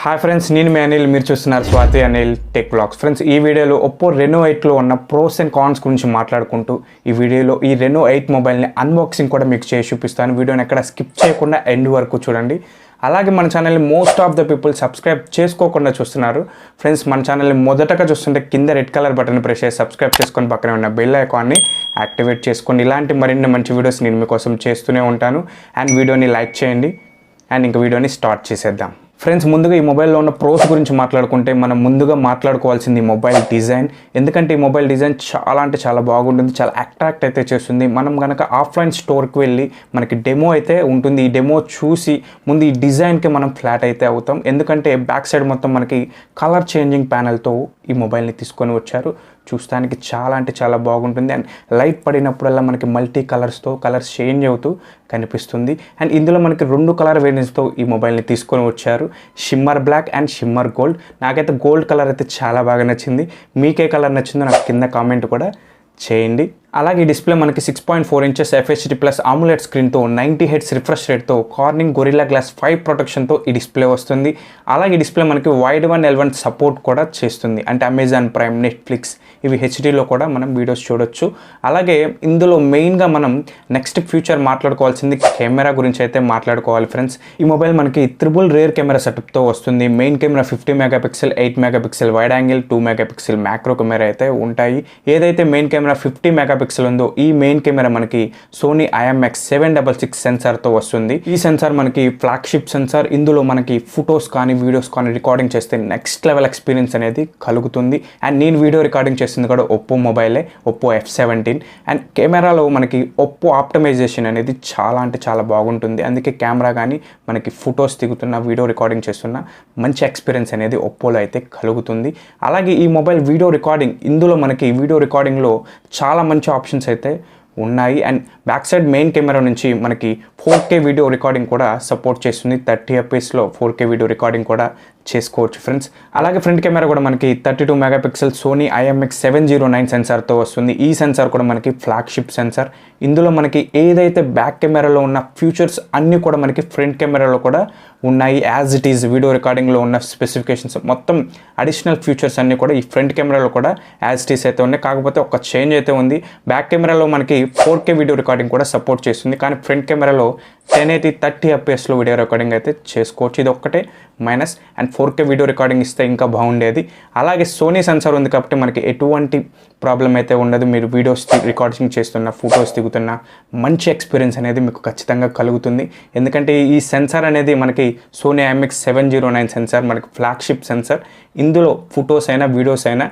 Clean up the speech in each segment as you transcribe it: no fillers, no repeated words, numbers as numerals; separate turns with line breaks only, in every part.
Hi friends, నేను మీ అనిల్. మీరు చూస్తున్నారు Swathi Anil tech blogs. Friends, ఈ వీడియోలో ఒప్పో రెనో 8లో ఉన్న ప్రోస్ అండ్ కాన్స్ గురించి మాట్లాడుకుంటూ ఈ వీడియోలో ఈ రెనో 8 మొబైల్ని అన్బాక్సింగ్ కూడా మీకు చేసి చూపిస్తాను. వీడియోని ఎక్కడ స్కిప్ చేయకుండా ఎండ్ వరకు చూడండి. అలాగే మన ఛానల్ని most of the people subscribe చేసుకోకుండా చూస్తున్నారు. ఫ్రెండ్స్, మన ఛానల్ని మొదటగా చూస్తుంటే కింద రెడ్ కలర్ బటన్ ప్రెస్ చేసి సబ్స్క్రైబ్ చేసుకొని పక్కనే ఉన్న బెల్ ఐకాన్ని యాక్టివేట్ చేసుకోండి. ఇలాంటి మరిన్ని మంచి వీడియోస్ నేను మీకోసం చేస్తూనే ఉంటాను. అండ్ వీడియోని లైక్ చేయండి. అండ్ ఇంక వీడియోని స్టార్ట్ చేసేద్దాం. ఫ్రెండ్స్, ముందుగా ఈ మొబైల్లో ఉన్న ప్రోస్ గురించి మాట్లాడుకుంటే మనం ముందుగా మాట్లాడుకోవాల్సింది మొబైల్ డిజైన్. ఎందుకంటే ఈ మొబైల్ డిజైన్ చాలా అంటే చాలా బాగుంటుంది, చాలా అట్రాక్ట్ అయితే చేస్తుంది. మనం కనుక ఆఫ్లైన్ స్టోర్కి వెళ్ళి మనకి డెమో అయితే ఉంటుంది. ఈ డెమో చూసి ముందు ఈ డిజైన్కి మనం ఫ్లాట్ అయితే అవుతాం. ఎందుకంటే బ్యాక్ సైడ్ మొత్తం మనకి కలర్ చేంజింగ్ ప్యానెల్తో ఈ మొబైల్ని తీసుకొని వచ్చారు. చూస్తానికి చాలా అంటే చాలా బాగుంటుంది. అండ్ లైట్ పడినప్పుడల్లా మనకి మల్టీ కలర్స్తో కలర్స్ చేంజ్ అవుతూ కనిపిస్తుంది. అండ్ ఇందులో మనకి 2 కలర్ వేరియంట్స్తో ఈ మొబైల్ని తీసుకొని వచ్చారు, shimmer black and shimmer gold. నాకైతే గోల్డ్ కలర్ అయితే చాలా బాగా నచ్చింది. మీకే కలర్ నచ్చిందో నాకు కింద కామెంట్ కూడా చేయండి. అలాగే ఈ డిస్ప్లే మనకి 6.4 ఇంచెస్ FHD ప్లస్ AMOLED స్క్రీన్తో 90 Hz రిఫ్రెష్ రేట్తో కార్నింగ్ గొరిల్లా గ్లాస్ 5 ప్రొటెక్షన్తో ఈ డిస్ప్లే వస్తుంది. అలాగే ఈ డిస్ప్లే మనకి వైడ్ 1L1 సపోర్ట్ కూడా చేస్తుంది. అంటే అమెజాన్ ప్రైమ్, నెట్ఫ్లిక్స్ ఇవి హెచ్డీలో కూడా మనం వీడియోస్ చూడొచ్చు. అలాగే ఇందులో మెయిన్గా మనం నెక్స్ట్ ఫ్యూచర్ మాట్లాడుకోవాల్సింది కెమెరా గురించి అయితే మాట్లాడుకోవాలి. ఫ్రెండ్స్, ఈ మొబైల్ మనకి ట్రిపుల్ రేర్ కెమెరా సెటప్తో వస్తుంది. Main camera 50 megapixel, 8 megapixel wide angle, 2 megapixel macro camera అయితే ఉంటాయి. ఏదైతే మెయిన్ కెమెరా 50 మెగాపిక్సెల్ ఉందో ఈ మెయిన్ కెమెరా మనకి సోనీ IMX 766 సెన్సార్తో వస్తుంది. ఈ సెన్సార్ మనకి ఫ్లాగ్షిప్ సెన్సార్. ఇందులో మనకి ఫొటోస్ కానీ వీడియోస్ కానీ రికార్డింగ్ చేస్తే నెక్స్ట్ లెవెల్ ఎక్స్పీరియన్స్ అనేది కలుగుతుంది. అండ్ నేను వీడియో రికార్డింగ్ చేస్తుంది కూడా ఒప్పో మొబైలే, ఒప్పో F17. అండ్ కెమెరాలో మనకి ఒప్పో ఆప్టమైజేషన్ అనేది చాలా అంటే చాలా బాగుంటుంది. అందుకే కెమెరా కానీ మనకి ఫొటోస్ దిగుతున్న వీడియో రికార్డింగ్ చేస్తున్న మంచి ఎక్స్పీరియన్స్ అనేది ఒప్పోలో అయితే కలుగుతుంది. అలాగే ఈ మొబైల్ వీడియో రికార్డింగ్, ఇందులో మనకి వీడియో రికార్డింగ్లో చాలా మంచి ఆప్షన్స్ అయితే ఉన్నాయి. And back side main camera నుంచి మనకి 4K వీడియో రికార్డింగ్ కూడా సపోర్ట్ చేస్తుంది. 30 fps 4K వీడియో రికార్డింగ్ కూడా చేసుకోవచ్చు ఫ్రెండ్స్. అలాగే ఫ్రంట్ కెమెరా కూడా మనకి 32 మెగాపిక్సెల్ సోనీ IMX 709 సెన్సార్తో వస్తుంది. ఈ సెన్సార్ కూడా మనకి ఫ్లాగ్షిప్ సెన్సార్. ఇందులో మనకి ఏదైతే బ్యాక్ కెమెరాలో ఉన్న ఫీచర్స్ అన్నీ కూడా మనకి ఫ్రంట్ కెమెరాలో కూడా ఉన్నాయి. యాజ్ ఇట్ ఈజ్ వీడియో రికార్డింగ్లో ఉన్న స్పెసిఫికేషన్స్ మొత్తం అడిషనల్ ఫీచర్స్ అన్నీ కూడా ఈ ఫ్రంట్ కెమెరాలో కూడా యాజ్ ఇట్ ఈస్ అయితే ఉన్నాయి. కాకపోతే ఒక చేంజ్ అయితే ఉంది. బ్యాక్ కెమెరాలో మనకి 4K వీడియో రికార్డింగ్ కూడా సపోర్ట్ చేస్తుంది. కానీ ఫ్రంట్ కెమెరాలో 1080 30 fps వీడియో రికార్డింగ్ అయితే చేసుకోవచ్చు. ఇది ఒక్కటే minus. And 4K video recording ఇస్తే ఇంకా బాగుండేది. అలాగే సోనీ సెన్సార్ ఉంది కాబట్టి మనకి ఎటువంటి ప్రాబ్లం అయితే ఉండదు. మీరు వీడియోస్ రికార్డింగ్ చేస్తున్న, ఫొటోస్ దిగుతున్న మంచి ఎక్స్పీరియన్స్ అనేది మీకు ఖచ్చితంగా కలుగుతుంది. ఎందుకంటే ఈ సెన్సార్ అనేది మనకి సోనీ IMX 709 సెన్సార్ మనకి ఫ్లాగ్షిప్ సెన్సార్. ఇందులో ఫొటోస్ అయినా వీడియోస్ అయినా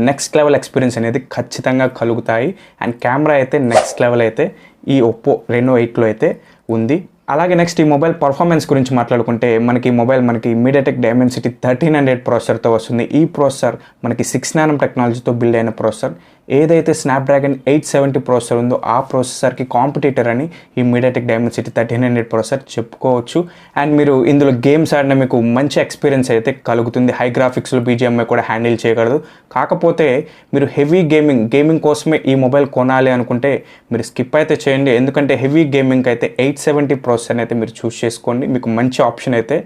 నెక్స్ట్ లెవెల్ ఎక్స్పీరియన్స్ అనేది ఖచ్చితంగా కలుగుతాయి. అండ్ కెమెరా అయితే నెక్స్ట్ లెవెల్ అయితే ఈ ఒప్పో రెనో 8లో అయితే ఉంది. అలాగే నెక్స్ట్ ఈ మొబైల్ పర్ఫార్మెన్స్ గురించి మాట్లాడుకుంటే మనకి మొబైల్ మనకి మీడియాటెక్ డైమెన్సిటీ 1300 ప్రాసెసర్తో వస్తుంది. ఈ ప్రాసెసర్ మనకి 6 నానో టెక్నాలజీతో బిల్డ్ అయిన ప్రాసెసర్. ఏదైతే స్నాప్డ్రాగన్ 870 ప్రాసెసర్ ఉందో ఆ ప్రాసెసర్కి కాంపిటీటర్ అని ఈ మీడియాటెక్ డైమెన్సిటీ 1300 ప్రాసెసర్ చెప్పుకోవచ్చు. అండ్ మీరు ఇందులో గేమ్స్ ఆడిన మీకు మంచి ఎక్స్పీరియన్స్ అయితే కలుగుతుంది. హై గ్రాఫిక్స్లో BGMI కూడా హ్యాండిల్ చేయగలదు. కాకపోతే మీరు హెవీ గేమింగ్ కోసమే ఈ మొబైల్ కొనాలి అనుకుంటే మీరు స్కిప్ అయితే చేయండి. ఎందుకంటే హెవీ గేమింగ్ అయితే 870 ప్రాసెసర్ అయితే మీరు చూస్ చేసుకోండి, మీకు మంచి ఆప్షన్ అయితే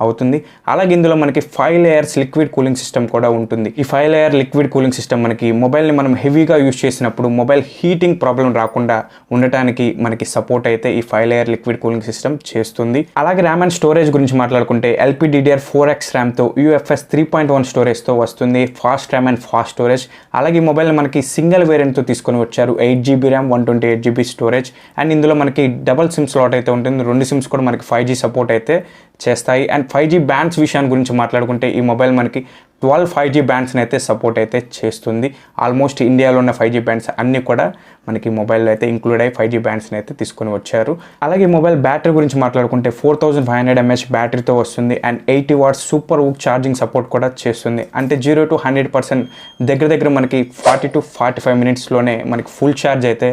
అవుతుంది. అలాగే ఇందులో మనకి 5 లేయర్స్ లిక్విడ్ కూలింగ్ సిస్టమ్ కూడా ఉంటుంది. ఈ 5 లేయర్ లిక్విడ్ కూలింగ్ సిస్టమ్ మనకి మొబైల్ని మనం హెవీగా యూజ్ చేసినప్పుడు మొబైల్ హీటింగ్ ప్రాబ్లం రాకుండా ఉండటానికి మనకి సపోర్ట్ అయితే ఈ 5 లేయర్ లిక్విడ్ కూలింగ్ సిస్టమ్ చేస్తుంది. అలాగే ర్యామ్ అండ్ స్టోరేజ్ గురించి మాట్లాడుకుంటే LPDDR4X ర్యామ్తో UFS 3.1 స్టోరేజ్తో వస్తుంది. Fast RAM and fast storage. అలాగే ఈ మొబైల్ని మనకి సింగిల్ వేరియంట్తో తీసుకొని వచ్చారు. 8GB RAM, 128GB storage. And ఇందులో మనకి డబల్ సిమ్ స్లాట్ అయితే ఉంటుంది. 2 సిమ్స్ కూడా మనకి 5G సపోర్ట్ అయితే చేస్తాయి. అండ్ 5G బ్యాండ్స్ విషయాన్ని గురించి మాట్లాడుకుంటే ఈ మొబైల్ మనకి 12 5G బ్యాండ్స్ని అయితే సపోర్ట్ అయితే చేస్తుంది. ఆల్మోస్ట్ ఇండియాలో ఉన్న 5G బ్యాండ్స్ అన్నీ కూడా మనకి మొబైల్లో అయితే ఇంక్లూడ్ అయ్యి 5G బ్యాండ్స్ని అయితే తీసుకొని వచ్చారు. అలాగే మొబైల్ బ్యాటరీ గురించి మాట్లాడుకుంటే 4500 mAh బ్యాటరీతో వస్తుంది. And 80 watts SuperVooc charging support కూడా చేస్తుంది. అంటే 0 to 100% దగ్గర మనకి 40 to 45 minutesలోనే మనకి ఫుల్ ఛార్జ్ అయితే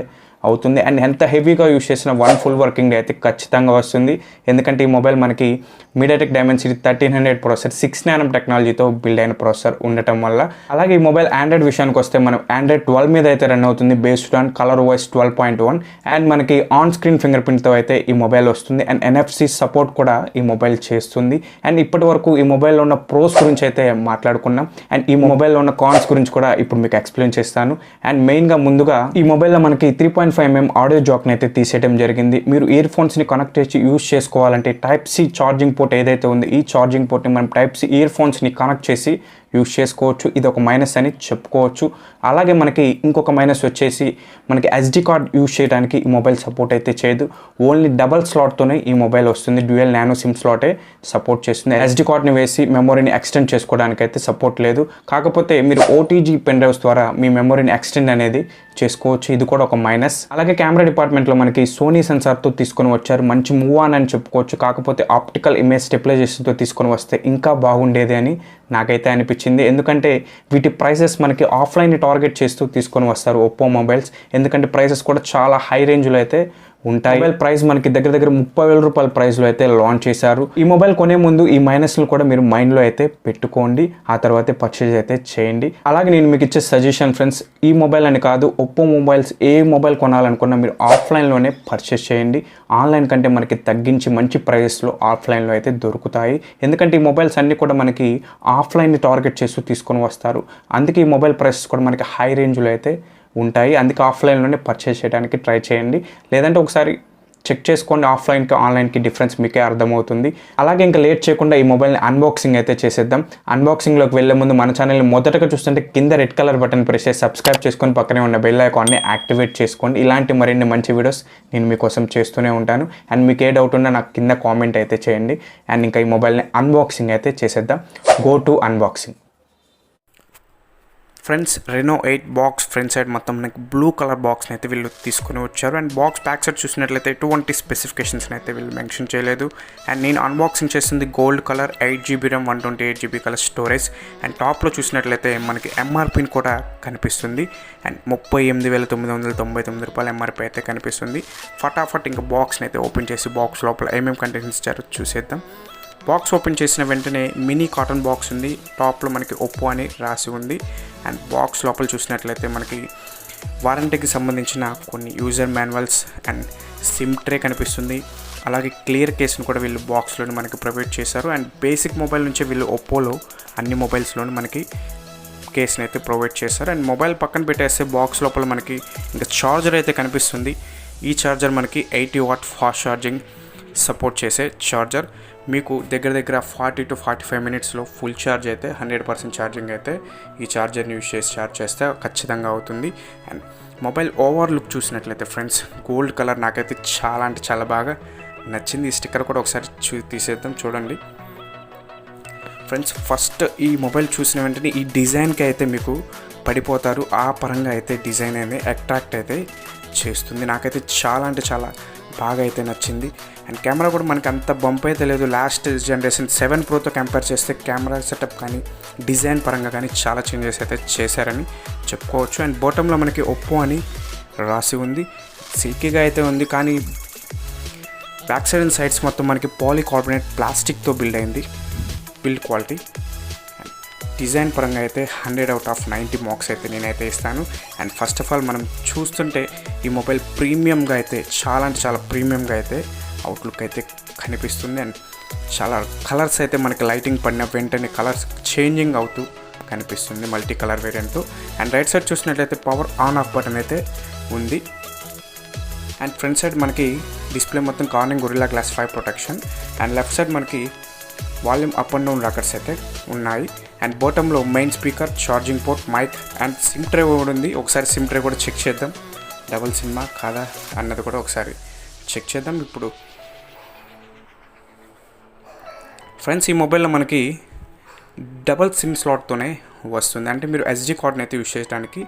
అవుతుంది. అండ్ ఎంత హెవీగా యూస్ చేసిన 1 ఫుల్ వర్కింగ్ డే అయితే ఖచ్చితంగా వస్తుంది. ఎందుకంటే ఈ మొబైల్ మనకి మీడియాటెక్ డైమెన్సిటీ 1300 ప్రాసెసర్ 6 నానో టెక్నాలజీతో బిల్డ్ అయిన ప్రాసెసర్ ఉండటం వల్ల. అలాగే ఈ మొబైల్ ఆండ్రాయిడ్ విషయానికి వస్తే మనం ఆండ్రాయిడ్ 12 మీద అయితే రన్ అవుతుంది బేస్డ్ ఆన్ ColorOS 12.1 అండ్ మనకి ఆన్ స్క్రీన్ ఫింగర్ ప్రింట్తో అయితే ఈ మొబైల్ వస్తుంది. అండ్ NFC సపోర్ట్ కూడా ఈ మొబైల్ చేస్తుంది. అండ్ ఇప్పటి వరకు ఈ మొబైల్లో ఉన్న ప్రోస్ గురించి అయితే మాట్లాడుకున్నాం. అండ్ ఈ మొబైల్లో ఉన్న కాన్స్ గురించి కూడా ఇప్పుడు మీకు ఎక్స్ప్లెయిన్ చేస్తాను. అండ్ మెయిన్గా ముందుగా ఈ మొబైల్లో మనకి 3.5mm ఆడియో జాక్ని అయితే తీసేయడం జరిగింది. మీరు ఇయర్ ఫోన్స్ని కనెక్ట్ చేసి యూస్ చేసుకోవాలంటే Type-C ఛార్జింగ్ పోర్ట్ ఏదైతే ఉంది ఈ ఛార్జింగ్ పోర్ట్ని మనం Type-C ఇయర్ ఫోన్స్ని కనెక్ట్ చేసి యూస్ చేసుకోవచ్చు. ఇది ఒక మైనస్ అని చెప్పుకోవచ్చు. అలాగే మనకి ఇంకొక మైనస్ వచ్చేసి మనకి SD కార్డ్ యూస్ చేయడానికి ఈ మొబైల్ సపోర్ట్ అయితే చేయదు. ఓన్లీ డబల్ స్లాట్తోనే ఈ మొబైల్ వస్తుంది. డ్యూయల్ నానో సిమ్ స్లాటే సపోర్ట్ చేస్తుంది. SD కార్డ్ని వేసి మెమొరీని ఎక్స్టెండ్ చేసుకోవడానికి అయితే సపోర్ట్ లేదు. కాకపోతే మీరు OTG పెన్ డ్రైవ్స్ ద్వారా మీ మెమొరీని ఎక్స్టెండ్ అనేది చేసుకోవచ్చు. ఇది కూడా ఒక మైనస్. అలాగే కెమెరా డిపార్ట్మెంట్లో మనకి సోనీ సెన్సార్తో తీసుకొని వచ్చారు. మంచి మూవ్ ఆన్ అని చెప్పుకోవచ్చు. కాకపోతే ఆప్టికల్ ఇమేజ్ స్టెబిలైజేషన్తో తీసుకొని వస్తే ఇంకా బాగుండేది అని నాకైతే అనిపించింది. ఎందుకంటే వీటి ప్రైసెస్ మనకి ఆఫ్లైన్ని టార్గెట్ చేస్తూ తీసుకొని వస్తారు ఒప్పో మొబైల్స్. ఎందుకంటే ప్రైసెస్ కూడా చాలా హై రేంజ్లో అయితే ఉంటాయి. మొబైల్ ప్రైస్ మనకి దగ్గర 30,000 రూపాయల ప్రైస్లో అయితే లాంచ్ చేశారు. ఈ మొబైల్ కొనే ముందు ఈ మైనస్లు కూడా మీరు మైండ్లో అయితే పెట్టుకోండి. ఆ తర్వాతే పర్చేజ్ అయితే చేయండి. అలాగే నేను మీకు ఇచ్చే సజెషన్ ఫ్రెండ్స్, ఈ మొబైల్ అని కాదు ఒప్పో మొబైల్స్ ఏ మొబైల్ కొనాలనుకున్నా మీరు ఆఫ్లైన్లోనే పర్చేజ్ చేయండి. ఆన్లైన్ కంటే మనకి తగ్గించి మంచి ప్రైస్లో ఆఫ్లైన్లో అయితే దొరుకుతాయి. ఎందుకంటే ఈ మొబైల్స్ అన్నీ కూడా మనకి ఆఫ్లైన్ని టార్గెట్ చేస్తూ తీసుకొని వస్తారు. అందుకే ఈ మొబైల్ ప్రైసెస్ కూడా మనకి హై రేంజ్లో అయితే ఉంటాయి. అందుకే ఆఫ్లైన్లోనే పర్చేస్ చేయడానికి ట్రై చేయండి. లేదంటే ఒకసారి చెక్ చేసుకోండి ఆఫ్లైన్కి ఆన్లైన్కి డిఫరెన్స్ మీకే అర్థమవుతుంది. అలాగే ఇంకా లేట్ చేయకుండా ఈ మొబైల్ని అన్బాక్సింగ్ అయితే చేసేద్దాం. అన్బాక్సింగ్లోకి వెళ్ళే ముందు మన ఛానల్ని మొదటగా చూస్తుంటే కింద రెడ్ కలర్ బటన్ ప్రెస్ చేసి సబ్స్క్రైబ్ చేసుకొని పక్కనే ఉన్న బెల్ ఐకాన్ని యాక్టివేట్ చేసుకోండి. ఇలాంటి మరిన్ని మంచి వీడియోస్ నేను మీకోసం చేస్తూనే ఉంటాను. అండ్ మీకు ఏ డౌట్ ఉన్నా నాకు కింద కామెంట్ అయితే చేయండి. అండ్ ఇంకా ఈ మొబైల్ని అన్బాక్సింగ్ అయితే చేసేద్దాం. Go to unboxing. Friends, Reno 8 box front side మొత్తం మనకి బ్లూ కలర్ బాక్స్ని అయితే వీళ్ళు తీసుకొని వచ్చారు. అండ్ బాక్స్ బ్యాక్ సైడ్ చూసినట్లయితే ఎటువంటి స్పెసిఫికేషన్స్ని అయితే వీళ్ళు మెన్షన్ చేయలేదు. అండ్ నేను అన్బాక్సింగ్ చేస్తుంది gold colour 8GB RAM 128GB colour storage. And టాప్లో చూసినట్లయితే మనకి MRPని కూడా కనిపిస్తుంది. అండ్ 38,999 రూపాయల MRP అయితే కనిపిస్తుంది. ఫటాఫట్ ఇంకా బాక్స్ని అయితే ఓపెన్ చేసి బాక్స్ లోపల ఏమేమి కంటెంట్స్ ఇచ్చారో చూసేద్దాం. బాక్స్ ఓపెన్ చేసిన వెంటనే మినీ కాటన్ బాక్స్ ఉంది. టాప్లో మనకి ఒప్పో అని రాసి ఉంది. అండ్ బాక్స్ లోపల చూసినట్లయితే మనకి వారంటీకి సంబంధించిన కొన్ని user manuals and SIM tray కనిపిస్తుంది. అలాగే క్లియర్ కేసును కూడా వీళ్ళు బాక్స్లోనే మనకి ప్రొవైడ్ చేశారు. అండ్ బేసిక్ మొబైల్ నుంచి వీళ్ళు ఒప్పోలో అన్ని మొబైల్స్లోనూ మనకి కేసుని అయితే ప్రొవైడ్ చేశారు. అండ్ మొబైల్ పక్కన పెట్టేస్తే బాక్స్ లోపల మనకి ఇంకా ఛార్జర్ అయితే కనిపిస్తుంది. ఈ ఛార్జర్ మనకి 80W ఫాస్ట్ ఛార్జింగ్ సపోర్ట్ చేసే ఛార్జర్. మీకు దగ్గర 40 to 45 మినిట్స్లో ఫుల్ ఛార్జ్ అయితే 100% ఛార్జింగ్ అయితే ఈ ఛార్జర్ని యూస్ చేసి ఛార్జ్ చేస్తే ఖచ్చితంగా అవుతుంది. అండ్ మొబైల్ ఓవర్ లుక్ చూసినట్లయితే ఫ్రెండ్స్ గోల్డ్ కలర్ నాకైతే చాలా అంటే చాలా బాగా నచ్చింది. ఈ స్టిక్కర్ కూడా ఒకసారి తీసేద్దాం. చూడండి ఫ్రెండ్స్, ఫస్ట్ ఈ మొబైల్ చూసిన వెంటనే ఈ డిజైన్కి అయితే మీకు పడిపోతారు. ఆ పరంగా అయితే డిజైన్ అనేది అట్రాక్ట్ అయితే చేస్తుంది. నాకైతే చాలా అంటే చాలా బాగా అయితే నచ్చింది. అండ్ కెమెరా కూడా మనకి అంత బంప్ అయితే లేదు. లాస్ట్ జనరేషన్ 7 Proతో కంపేర్ చేస్తే కెమెరా సెటప్ కానీ డిజైన్ పరంగా కానీ చాలా చేంజెస్ అయితే చేశారని చెప్పుకోవచ్చు. అండ్ బాటంలో మనకి ఒప్పో అని రాసి ఉంది. సిల్కీగా అయితే ఉంది, కానీ బ్యాక్ సైడ్ అండ్ సైడ్స్ మొత్తం మనకి పాలీకార్బోనేట్ ప్లాస్టిక్తో బిల్డ్ అయింది. బిల్డ్ క్వాలిటీ డిజైన్ పరంగా అయితే 100/90 మార్క్స్ అయితే నేనైతే ఇస్తాను. అండ్ ఫస్ట్ ఆఫ్ ఆల్ మనం చూస్తుంటే ఈ మొబైల్ ప్రీమియంగా అయితే చాలా అంటే చాలా ప్రీమియంగా అయితే అవుట్లుక్ అయితే కనిపిస్తుంది. అండ్ చాలా కలర్స్ అయితే మనకి లైటింగ్ పడిన వెంటనే కలర్స్ చేంజింగ్ అవుతూ కనిపిస్తుంది మల్టీ కలర్ వేరియంట్తో. అండ్ రైట్ సైడ్ చూసినట్లయితే పవర్ ఆన్ ఆఫ్ బటన్ అయితే ఉంది. అండ్ ఫ్రంట్ సైడ్ మనకి డిస్ప్లే మొత్తం Corning Gorilla Glass 5 protection. And left side మనకి volume up and down rockers అయితే ఉన్నాయి. అండ్ బాటంలో main speaker, charging port, mic and SIM tray కూడా ఉంది. ఒకసారి సిమ్ ట్రే కూడా చెక్ చేద్దాం. డబుల్ సిమ్మా కాదా అన్నది కూడా ఒకసారి చెక్ చేద్దాం. ఇప్పుడు ఫ్రెండ్స్ ఈ మొబైల్లో మనకి డబల్ సిమ్ స్లాట్తోనే వస్తుంది. అంటే మీరు SD కార్డ్ని అయితే యూస్ చేయడానికి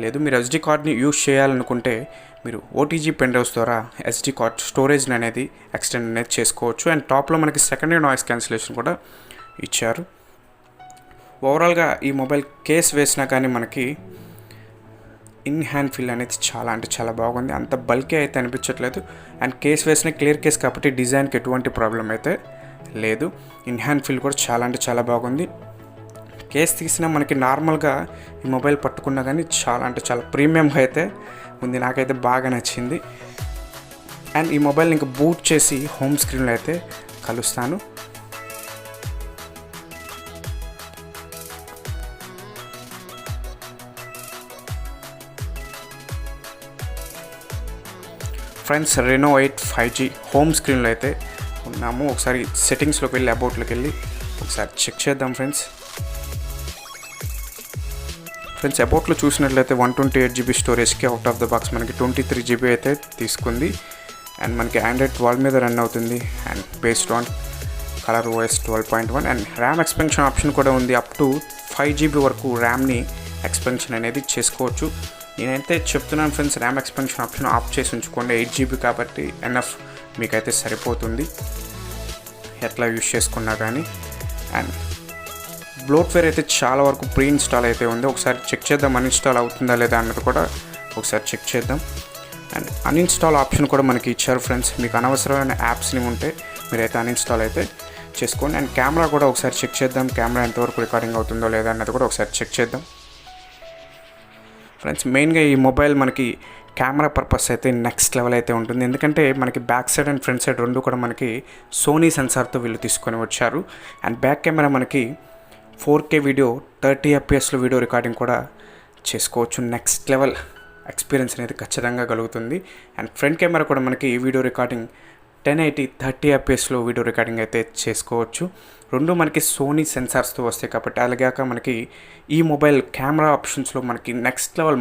లేదు. మీరు SD కార్డ్ని యూస్ చేయాలనుకుంటే మీరు OTG పెన్ డ్రైవ్స్ ద్వారా SD కార్డ్ స్టోరేజ్ని అనేది ఎక్స్టెండ్ అనేది చేసుకోవచ్చు. అండ్ టాప్లో మనకి సెకండరీ నాయిస్ క్యాన్సిలేషన్ కూడా ఇచ్చారు. ఓవరాల్గా ఈ మొబైల్ కేస్ వేసినా కానీ మనకి ఇన్ హ్యాండ్ ఫీల్ అనేది చాలా అంటే చాలా బాగుంది. అంత బల్కీ అయితే అనిపించట్లేదు. అండ్ కేస్ వేసిన క్లియర్ కేస్ కాబట్టి డిజైన్కి ఎటువంటి ప్రాబ్లం అయితే లేదు. ఇన్ హ్యాండ్ ఫీల్ కూడా చాలా అంటే చాలా బాగుంది. కేస్ తీసినా మనకి నార్మల్గా ఈ మొబైల్ పట్టుకున్నా కానీ చాలా అంటే చాలా ప్రీమియంగా అయితే ఉంది. నాకైతే బాగా నచ్చింది. అండ్ ఈ మొబైల్ ఇంకా బూట్ చేసి హోమ్ స్క్రీన్లో అయితే కలుస్తాను. ఫ్రెండ్స్, రెనో 8 5G హోమ్ స్క్రీన్లో అయితే ఉన్నాము. ఒకసారి సెట్టింగ్స్లోకి వెళ్ళి అబౌట్లోకి వెళ్ళి ఒకసారి చెక్ చేద్దాం ఫ్రెండ్స్. అబౌట్లో చూసినట్లయితే 128GB స్టోరేజ్కి అవుట్ ఆఫ్ ద బాక్స్ మనకి 23GB అయితే తీసుకుంది. అండ్ మనకి ఆండ్రాయిడ్ 12 మీద రన్ అవుతుంది. And based on ColorOS 12.1. And RAM expansion option కూడా ఉంది. అప్ టు 5GB వరకు ర్యామ్ని ఎక్స్పెన్షన్ అనేది చేసుకోవచ్చు. నేనైతే చెప్తున్నాను friends, RAM expansion option off చేసి ఉంచుకోండి. 8GB కాబట్టి ఎన్ఎఫ్ మీకైతే సరిపోతుంది ఎట్లా యూస్ చేసుకున్నా కానీ. అండ్ బ్లోట్వేర్ అయితే చాలా వరకు ప్రీ ఇన్స్టాల్ అయితే ఉంది. ఒకసారి చెక్ చేద్దాం అన్ఇన్స్టాల్ అవుతుందా లేదా అన్నది కూడా ఒకసారి చెక్ చేద్దాం. అండ్ అన్ఇన్స్టాల్ ఆప్షన్ కూడా మనకి ఇచ్చారు ఫ్రెండ్స్. మీకు అనవసరమైన యాప్స్ని ఉంటే మీరైతే అన్ఇన్స్టాల్ అయితే చేసుకోండి. అండ్ కెమెరా కూడా ఒకసారి చెక్ చేద్దాం. కెమెరా ఎంతవరకు రికార్డింగ్ అవుతుందో లేదా అన్నది కూడా ఒకసారి చెక్ చేద్దాం ఫ్రెండ్స్. మెయిన్గా ఈ మొబైల్ మనకి కెమెరా పర్పస్ అయితే నెక్స్ట్ లెవెల్ అయితే ఉంటుంది. ఎందుకంటే మనకి back side and front side రెండు కూడా మనకి సోనీ సెన్సార్తో వీళ్ళు తీసుకొని వచ్చారు. అండ్ బ్యాక్ కెమెరా మనకి 4K video 30fps video recording కూడా చేసుకోవచ్చు. నెక్స్ట్ లెవెల్ ఎక్స్పీరియన్స్ అనేది ఖచ్చితంగా కలుగుతుంది. అండ్ ఫ్రంట్ కెమెరా కూడా మనకి video recording 1080 30fps video recording అయితే చేసుకోవచ్చు. రెండు మనకి సోనీ సెన్సార్స్తో వస్తాయి కాబట్టి అలాగాక మనకి ఈ మొబైల్ కెమెరా ఆప్షన్స్లో మనకి నెక్స్ట్ లెవెల్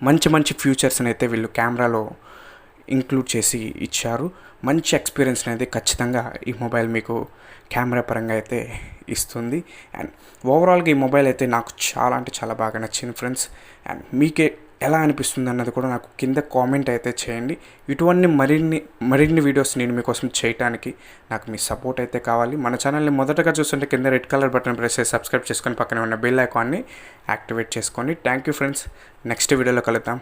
మంచి ఫ్యూచర్స్ని అయితే వీళ్ళు కెమెరాలో ఇంక్లూడ్ చేసి ఇచ్చారు. మంచి ఎక్స్పీరియన్స్ అనేది ఖచ్చితంగా ఈ మొబైల్ మీకు కెమెరా పరంగా అయితే ఇస్తుంది. అండ్ ఓవరాల్గా ఈ మొబైల్ అయితే నాకు చాలా అంటే చాలా బాగా నచ్చింది ఫ్రెండ్స్. అండ్ మీకే ఎలా అనిపిస్తుంది అన్నది కూడా నాకు కింద కామెంట్ అయితే చేయండి. ఇటువంటి మరిన్ని వీడియోస్ నేను మీకోసం చేయడానికి నాకు మీ సపోర్ట్ అయితే కావాలి. మన ఛానల్ని మొదటగా చూస్తుంటే కింద రెడ్ కలర్ బటన్ ప్రెస్ చేసి సబ్స్క్రైబ్ చేసుకొని పక్కనే ఉన్న బెల్ ఐకాన్ని యాక్టివేట్ చేసుకోండి. Thank you friends. నెక్స్ట్ వీడియోలో కలుద్దాం.